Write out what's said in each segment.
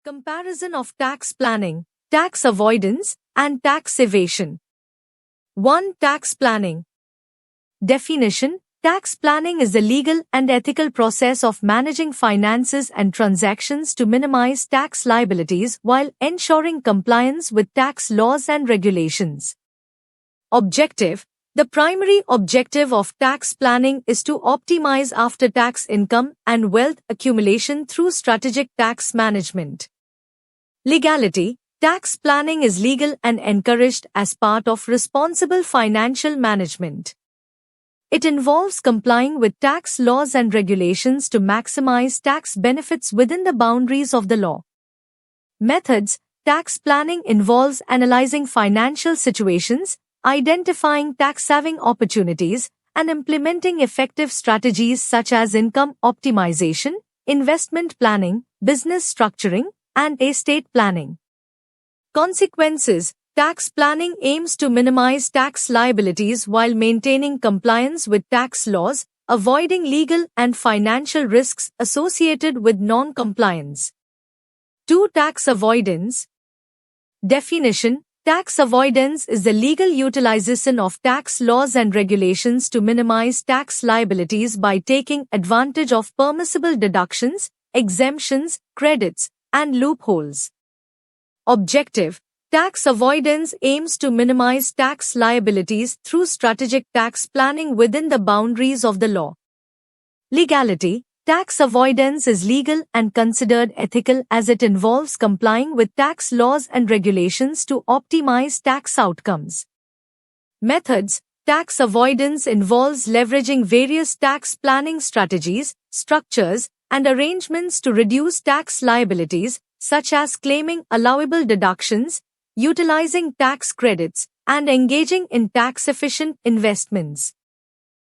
Comparison of tax planning, tax avoidance, and tax evasion. 1. Tax planning. Definition: tax planning is the legal and ethical process of managing finances and transactions to minimize tax liabilities while ensuring compliance with tax laws and regulations. Objective: the primary objective of tax planning is to optimize after-tax income and wealth accumulation through strategic tax management. Legality: tax planning is legal and encouraged as part of responsible financial management. It involves complying with tax laws and regulations to maximize tax benefits within the boundaries of the law. Methods: tax planning involves analyzing financial situations, identifying tax-saving opportunities, and implementing effective strategies such as income optimization, investment planning, business structuring, and estate planning. Consequences: tax planning aims to minimize tax liabilities while maintaining compliance with tax laws, avoiding legal and financial risks associated with non-compliance. 2. Tax avoidance. Definition: tax avoidance is the legal utilization of tax laws and regulations to minimize tax liabilities by taking advantage of permissible deductions, exemptions, credits, and loopholes. Objective: tax avoidance aims to minimize tax liabilities through strategic tax planning within the boundaries of the law. Legality: tax avoidance is legal and considered ethical as it involves complying with tax laws and regulations to optimize tax outcomes. Methods: tax avoidance involves leveraging various tax planning strategies, structures, and arrangements to reduce tax liabilities, such as claiming allowable deductions, utilizing tax credits, and engaging in tax-efficient investments.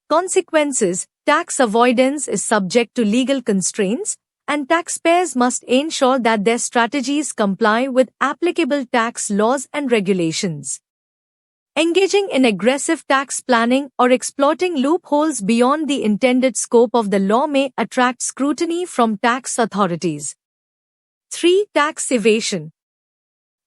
Consequences: tax avoidance is subject to legal constraints, and taxpayers must ensure that their strategies comply with applicable tax laws and regulations. Engaging in aggressive tax planning or exploiting loopholes beyond the intended scope of the law may attract scrutiny from tax authorities. 3. Tax evasion.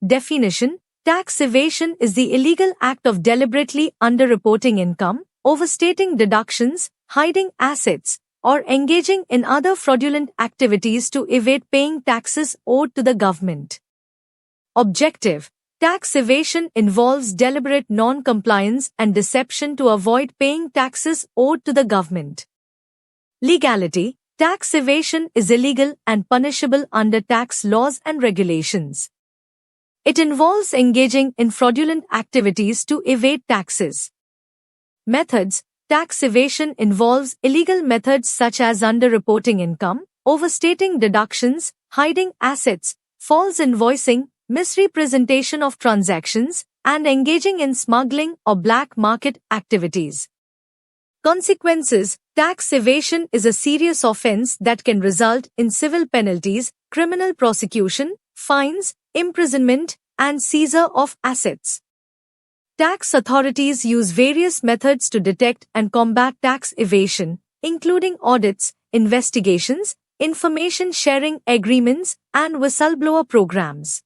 Definition: tax evasion is the illegal act of deliberately underreporting income, overstating deductions, hiding assets, or engaging in other fraudulent activities to evade paying taxes owed to the government. Objective: tax evasion involves deliberate non-compliance and deception to avoid paying taxes owed to the government. Legality: tax evasion is illegal and punishable under tax laws and regulations. It involves engaging in fraudulent activities to evade taxes. Methods: tax evasion involves illegal methods such as underreporting income, overstating deductions, hiding assets, false invoicing, misrepresentation of transactions, and engaging in smuggling or black market activities. Consequences: tax evasion is a serious offense that can result in civil penalties, criminal prosecution, fines, imprisonment, and seizure of assets. Tax authorities use various methods to detect and combat tax evasion, including audits, investigations, information sharing agreements, and whistleblower programs.